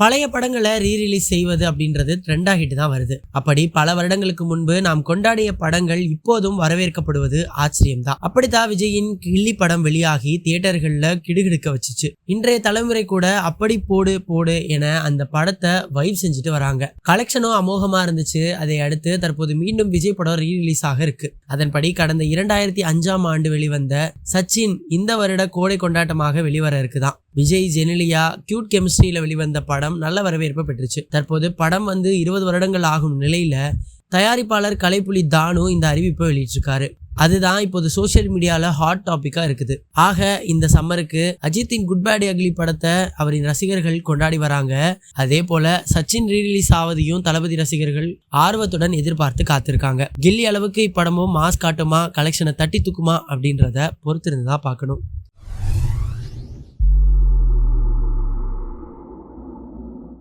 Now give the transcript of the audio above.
பழைய படங்களை ரீரிலீஸ் செய்வது அப்படின்றது ட்ரெண்ட் ஆகிட்டு தான் வருது. அப்படி பல வருடங்களுக்கு முன்பு நாம் கொண்டாடிய படங்கள் இப்போதும் வரவேற்கப்படுவது ஆச்சரியம்தான். அப்படித்தான் விஜயின் கில்லி படம் வெளியாகி தியேட்டர்கள்ல கிடுகிடுக்க வச்சுச்சு. இன்றைய தலைமுறை கூட அப்படி போடு போடு என அந்த படத்தை வைப் செஞ்சுட்டு வராங்க. கலெக்ஷனும் அமோகமா இருந்துச்சு. அதை அடுத்து தற்போது மீண்டும் விஜய் படம் ரீரிலீஸ் ஆக இருக்கு. அதன்படி கடந்த 2005ஆம் ஆண்டு வெளிவந்த சச்சின் இந்த வருட கோடை கொண்டாட்டமாக வெளிவர இருக்குதான். விஜய் ஜெனிலியா கியூட் கெமிஸ்ட்ரியில வெளிவந்த படம் நல்ல வரவேற்பை பெற்றுச்சு. தற்போது படம் 20 வருடங்கள் ஆகும் நிலையில தயாரிப்பாளர் கலைப்புலி தானு இந்த அறிவிப்பை வெளியிட்டிருக்காரு. அதுதான் இப்போது சோசியல் மீடியால ஹாட் டாபிக்கா இருக்குது. ஆக இந்த சம்மருக்கு அஜித்தின் குட் பேட் அக்லி படத்தை அவரின் ரசிகர்கள் கொண்டாடி வராங்க. அதே போல சச்சின் ரீரிலீஸ் ஆவதையும் தளபதி ரசிகர்கள் ஆர்வத்துடன் எதிர்பார்த்து காத்திருக்காங்க. கில்லி அளவுக்கு இப்படமும் மாஸ் காட்டுமா, கலெக்ஷனை தட்டி தூக்குமா அப்படின்றத பொறுத்திருந்துதான் பார்க்கணும்.